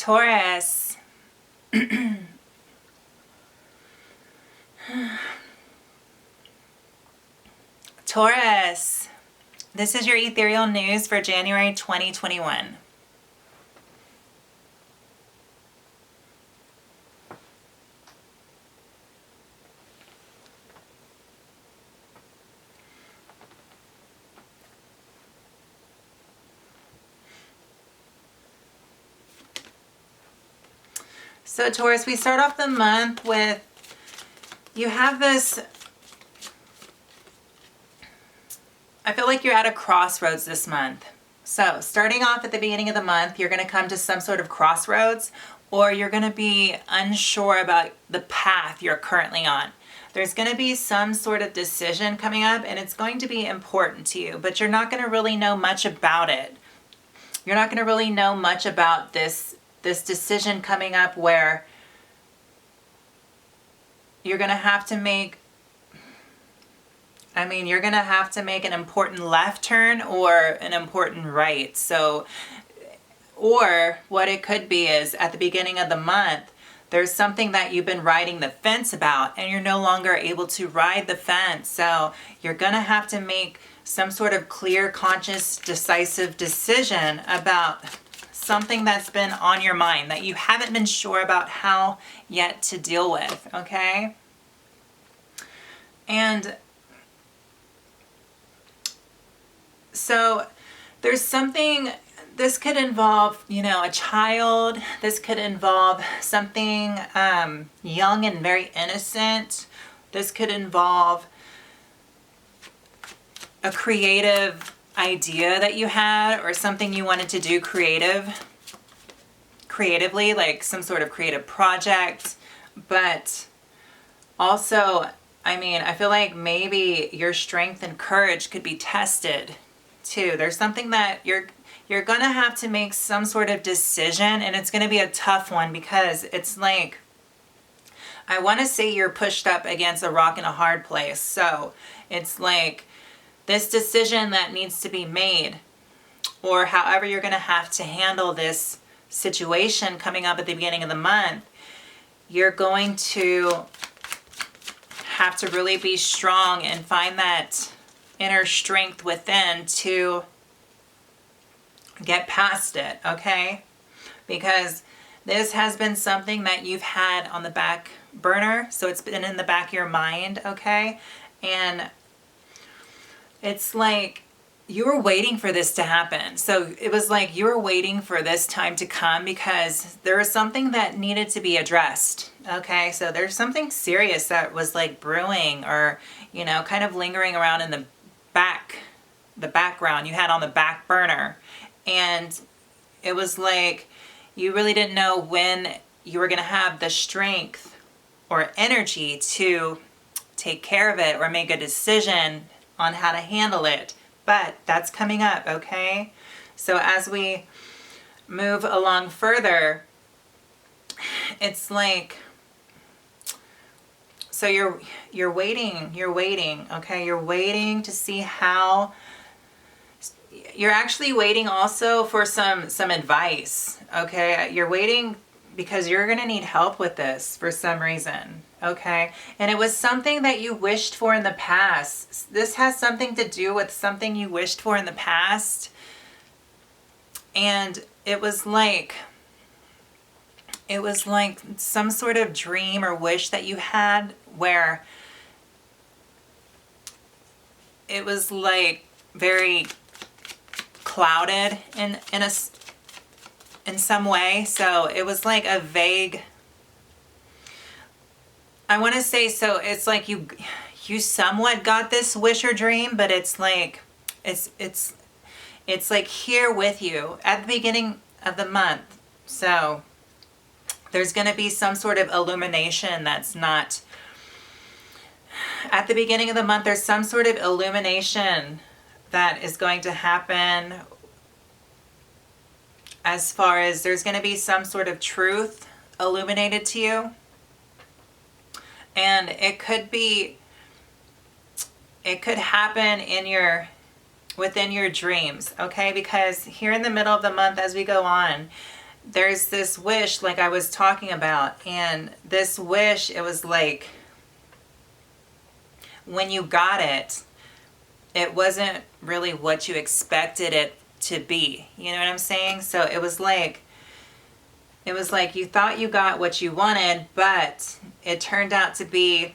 Taurus. Taurus, this is your ethereal news for January 2021. So Taurus, we start off the month with, you have this, I feel like you're at a crossroads this month. So starting off at the beginning of the month, you're going to come to some sort of crossroads, or you're going to be unsure about the path you're currently on. There's going to be some sort of decision coming up, and it's going to be important to you, but you're not going to really know much about it. You're not going to really know much about this decision coming up, where you're going to have to make, you're going to have to make an important left turn or an important right. So, or what it could be is at the beginning of the month, there's something that you've been riding the fence about and you're no longer able to ride the fence. So you're going to have to make some sort of clear, conscious, decisive decision about something that's been on your mind that you haven't been sure about how yet to deal with, okay? And so there's something, this could involve, a child. This could involve something young and very innocent. This could involve a creative idea that you had, or something you wanted to do creatively, like some sort of creative project. But also, I feel like maybe your strength and courage could be tested too. There's something that you're gonna have to make some sort of decision, and it's gonna be a tough one, because it's like, I want to say you're pushed up against a rock and a hard place. So it's like this decision that needs to be made, or however you're going to have to handle this situation coming up at the beginning of the month, you're going to have to really be strong and find that inner strength within to get past it, okay? Because this has been something that you've had on the back burner, so it's been in the back of your mind, okay? And it's like you were waiting for this to happen. So it was like you were waiting for this time to come, because there was something that needed to be addressed, okay? So there's something serious that was like brewing, or, kind of lingering around in the background you had on the back burner. And it was like you really didn't know when you were going to have the strength or energy to take care of it or make a decision on how to handle it. But that's coming up, okay? So as we move along further, it's like, so you're waiting, okay? You're waiting to see how, you're actually waiting also for some advice, okay? You're waiting because you're going to need help with this for some reason, okay? And it was something that you wished for in the past. This has something to do with something you wished for in the past. And it was like some sort of dream or wish that you had, where it was like very clouded in some way. So it was like a vague, I want to say, so it's like you somewhat got this wish or dream, but it's like it's like here with you at the beginning of the month. So there's going to be some sort of illumination that's not at the beginning of the month. There's some sort of illumination that is going to happen, as far as there's going to be some sort of truth illuminated to you. And it could happen within your dreams, okay? Because here in the middle of the month, as we go on, there's this wish like I was talking about, and this wish, it was like when you got it, it wasn't really what you expected it to be. You know what I'm saying? So it was like you thought you got what you wanted, but it turned out to be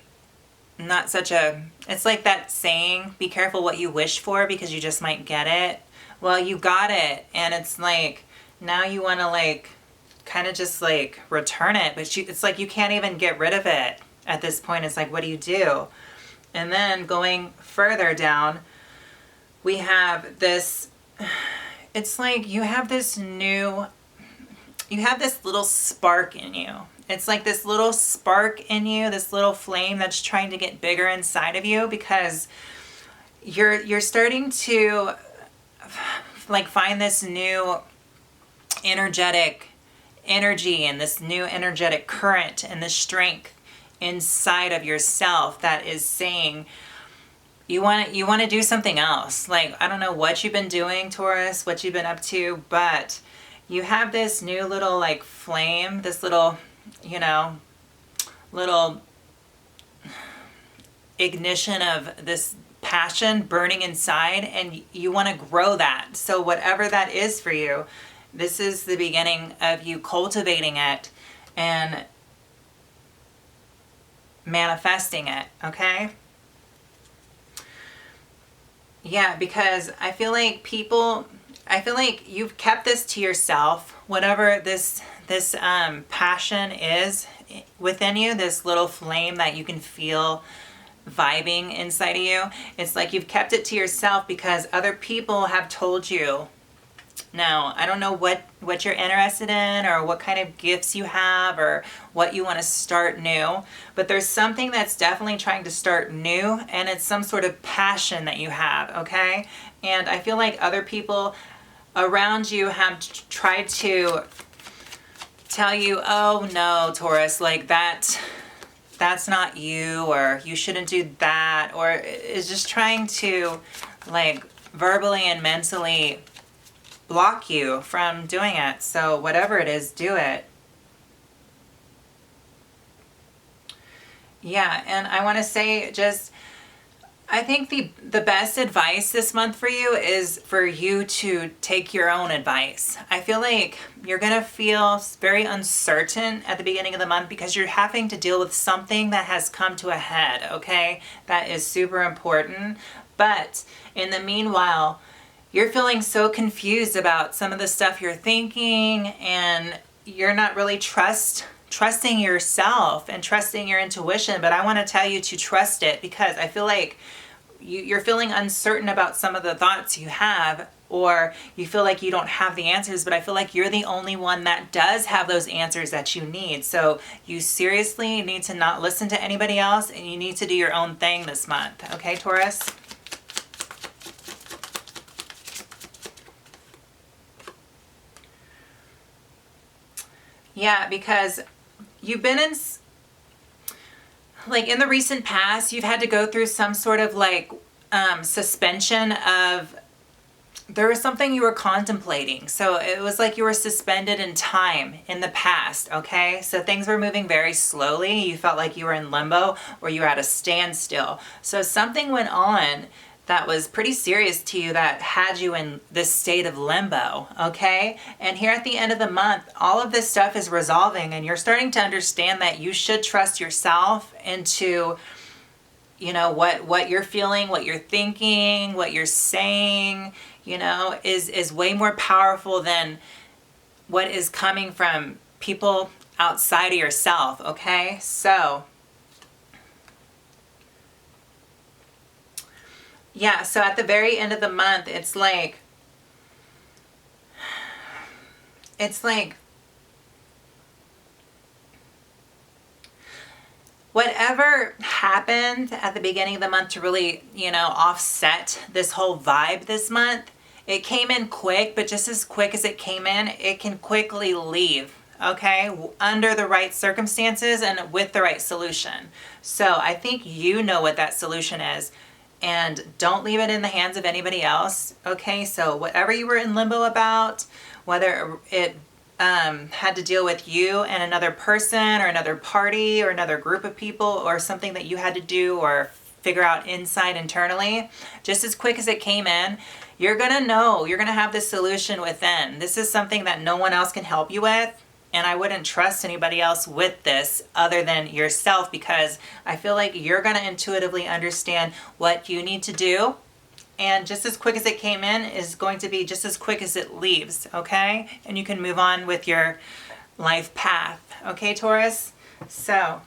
not such a, it's like that saying, be careful what you wish for because you just might get it. Well, you got it, and it's like now you want to like kind of just like return it, but it's like you can't even get rid of it at this point. It's like, what do you do? And then going further down, we have this, it's like you have this little spark in you. It's like this little spark in you, this little flame that's trying to get bigger inside of you, because you're starting to like find this new energetic energy and this new energetic current and this strength inside of yourself that is saying you want to do something else. Like, I don't know what you've been doing, Taurus, what you've been up to, but you have this new little like flame, this little, you know, little ignition of this passion burning inside, and you want to grow that. So whatever that is for you, this is the beginning of you cultivating it and manifesting it, okay? Yeah, because I feel like you've kept this to yourself, whatever this passion is within you, this little flame that you can feel vibing inside of you. It's like you've kept it to yourself because other people have told you. Now, I don't know what you're interested in or what kind of gifts you have or what you want to start new, but there's something that's definitely trying to start new, and it's some sort of passion that you have, okay? And I feel like other people around you have tried to tell you, oh no, Taurus, like that's not you, or you shouldn't do that, or is just trying to like verbally and mentally block you from doing it. So whatever it is, do it. Yeah, and I want to say just, I think the best advice this month for you is for you to take your own advice. I feel like you're going to feel very uncertain at the beginning of the month because you're having to deal with something that has come to a head, okay? That is super important. But in the meanwhile, you're feeling so confused about some of the stuff you're thinking, and you're not really trusting yourself and trusting your intuition. But I want to tell you to trust it, because I feel like you're feeling uncertain about some of the thoughts you have, or you feel like you don't have the answers, but I feel like you're the only one that does have those answers that you need. So you seriously need to not listen to anybody else, and you need to do your own thing this month. Okay, Taurus? Yeah, because you've been in, like in the recent past, you've had to go through some sort of like suspension of, there was something you were contemplating. So it was like you were suspended in time in the past, okay? So things were moving very slowly. You felt like you were in limbo, or you were at a standstill. So something went on that was pretty serious to you that had you in this state of limbo, okay? And here at the end of the month, all of this stuff is resolving, and you're starting to understand that you should trust yourself into, you know, what you're feeling, what you're thinking, what you're saying, you know, is way more powerful than what is coming from people outside of yourself, okay? So yeah, so at the very end of the month, it's like whatever happened at the beginning of the month to really, you know, offset this whole vibe this month, it came in quick, but just as quick as it came in, it can quickly leave, okay, under the right circumstances and with the right solution. So I think you know what that solution is. And don't leave it in the hands of anybody else, okay? So whatever you were in limbo about, whether it had to deal with you and another person or another party or another group of people, or something that you had to do or figure out inside internally, just as quick as it came in, you're gonna know, you're gonna have the solution within. This is something that no one else can help you with, and I wouldn't trust anybody else with this other than yourself, because I feel like you're gonna intuitively understand what you need to do. And just as quick as it came in is going to be just as quick as it leaves, okay? And you can move on with your life path, okay, Taurus? So,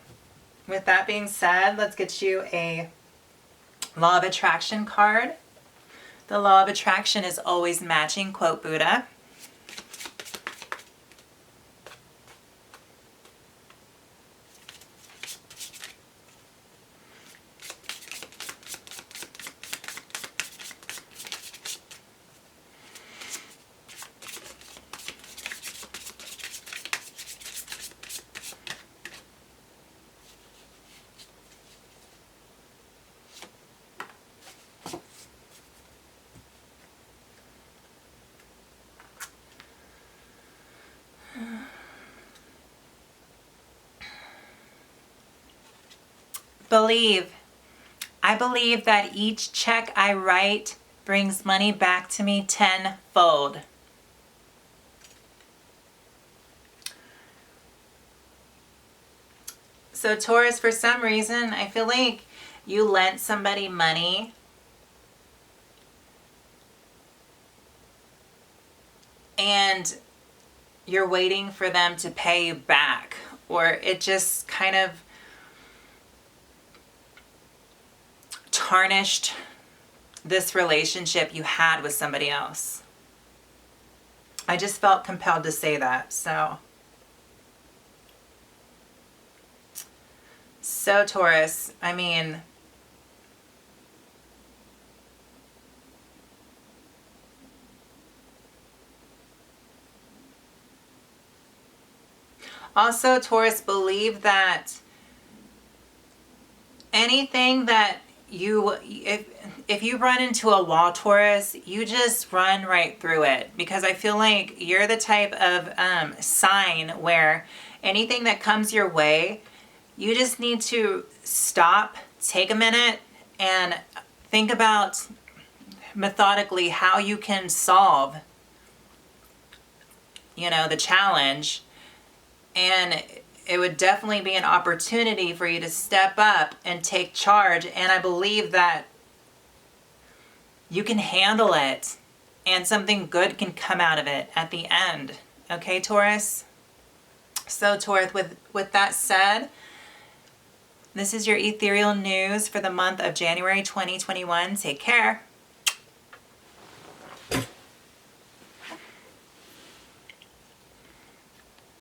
with that being said, let's get you a Law of Attraction card. The Law of Attraction is always matching, quote Buddha. I believe that each check I write brings money back to me tenfold. So Taurus, for some reason, I feel like you lent somebody money and you're waiting for them to pay you back, or it just kind of tarnished this relationship you had with somebody else. I just felt compelled to say that. So Taurus, I mean, also Taurus, believe that anything that if you run into a wall, Taurus, you just run right through it, because I feel like you're the type of sign where anything that comes your way, you just need to stop, take a minute, and think about methodically how you can solve, the challenge. And it would definitely be an opportunity for you to step up and take charge. And I believe that you can handle it and something good can come out of it at the end. Okay, Taurus? So Taurus, with that said, this is your ethereal news for the month of January 2021. Take care.